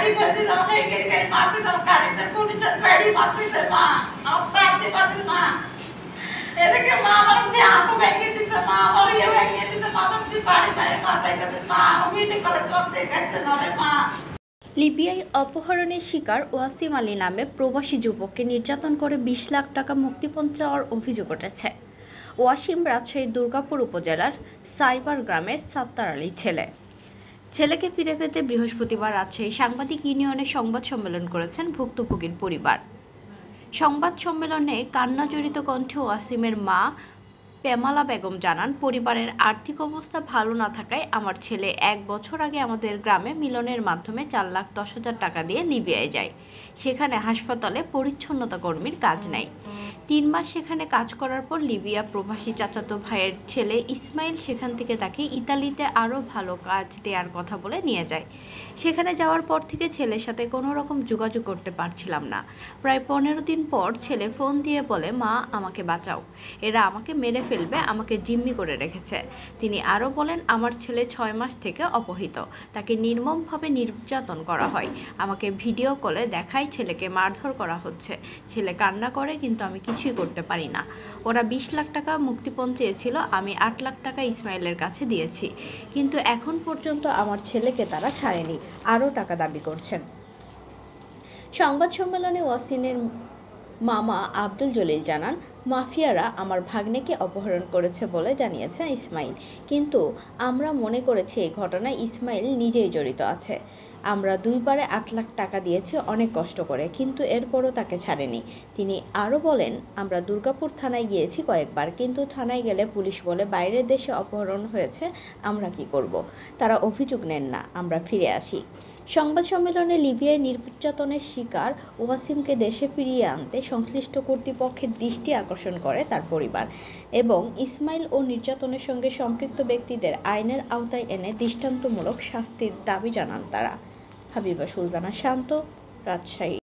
বেড়ি ফেলতে আমাকে এগিয়ে গিয়ে মারতে দাও কারেন্টের খুঁটির সাথে বেড়ি মারতেছে মা আমার তাড়তে পারতে মা এদিকে মা আমার হাঁটু ভেঙে দিতে মা আমার ইয়ে ভেঙে দিতে মাথা দিয়ে বাড়ি বাইরে মাথায় কাছে মা ভিডিও করে তোমাকে দেখাচ্ছে না রে মা। লিবিয়ায় অপহরণের শিকার ওয়াসিম আলী নামে প্রবাসী যুবককে নির্যাতন করে 20 লাখ টাকা মুক্তিপণ চাওয়ার অভিযোগ উঠেছে। ওয়াসিম রাজশাহীর দুর্গাপুর উপজেলার সাইবার গ্রামের সাত্তার আলীর ছেলে। ছেলেকে ফিরে পেতে বৃহস্পতিবার রাজশাহী সাংবাদিক ইউনিয়নে সংবাদ সম্মেলন করেছেন ভুক্তভোগীর পরিবার। সংবাদ সম্মেলনে কান্নাজড়িত কণ্ঠে ওয়াসিমের মা পেমালা বেগম জানান, পরিবারের আর্থিক অবস্থা ভালো না থাকায় আমার ছেলে 1 বছর আগে আমাদের গ্রামে মিলনের মাধ্যমে 4,10,000 টাকা দিয়ে লিবিয়ায় যায়। সেখানে হাসপাতালে পরিচ্ছন্নতা কর্মীর কাজ নাই। 3 মাস সেখানে কাজ করার পর লিবিয়া প্রবাসী চাচাতো ভাইয়ের ছেলে ইসমাইল সেখান থেকে তাকে ইতালিতে আরো ভালো কাজ দেওয়ার কথা বলে নিয়ে যায়। সেখানে যাওয়ার পর থেকে ছেলের সাথে কোনো রকম যোগাযোগ করতে পারছিলাম না। প্রায় 15 দিন পর ছেলে ফোন দিয়ে বলে, মা আমাকে বাঁচাও, এরা আমাকে মেরে ফেলবে, আমাকে জিম্মি করে রেখেছে। তিনি আরো বলেন, আমার ছেলে 6 মাস থেকে অপহৃত, তাকে নির্মমভাবে নির্যাতন করা হয়। আমাকে ভিডিও কলে দেখায় ছেলেকে মারধর করা হচ্ছে। ছেলে কান্না করে কিন্তু আমি কিছুই করতে পারি না। ওরা 20 লাখ টাকা মুক্তিপণ চেয়েছিল, আমি 8 লাখ টাকা ইসমাইলের কাছে দিয়েছি, কিন্তু এখন পর্যন্ত আমার ছেলেকে তারা ছাড়েনি, আরো টাকা দাবি করছেন। সংবাদ সম্মেলনে ওয়াসিমের মামা আব্দুল জলিল জানান, মাফিয়ারা আমার ভাগ্নেকে অপহরণ করেছে বলে জানিয়েছেন ইসমাইল, কিন্তু আমরা মনে করেছি এই ঘটনায় ইসমাইল নিজেই জড়িত আছে। আমরা 2 বারে 8 লাখ টাকা দিয়েছি অনেক কষ্ট করে, কিন্তু এরপরও তাকে ছাড়েনি। তিনি আরো বলেন, আমরা দুর্গাপুর থানায় গিয়েছি কয়েকবার, কিন্তু থানায় গেলে পুলিশ বলে বাইরের দেশে অপহরণ হয়েছে, আমরা কি করব? তারা অভিযোগ নেন না, আমরা ফিরে আসি। সংবাদ সম্মেলনে লিবিয়ায় নির্যাতনের শিকার ওয়াসিমকে দেশে ফিরিয়ে আনতে সংশ্লিষ্ট কর্তৃপক্ষের দৃষ্টি আকর্ষণ করে তার পরিবার এবং ইসমাইল ও নির্যাতনের সঙ্গে সম্পৃক্ত ব্যক্তিদের আইনের আওতায় এনে দৃষ্টান্তমূলক শাস্তির দাবি জানান তারা। হাবিবা সুলতানা শান্ত, রাজশাহী।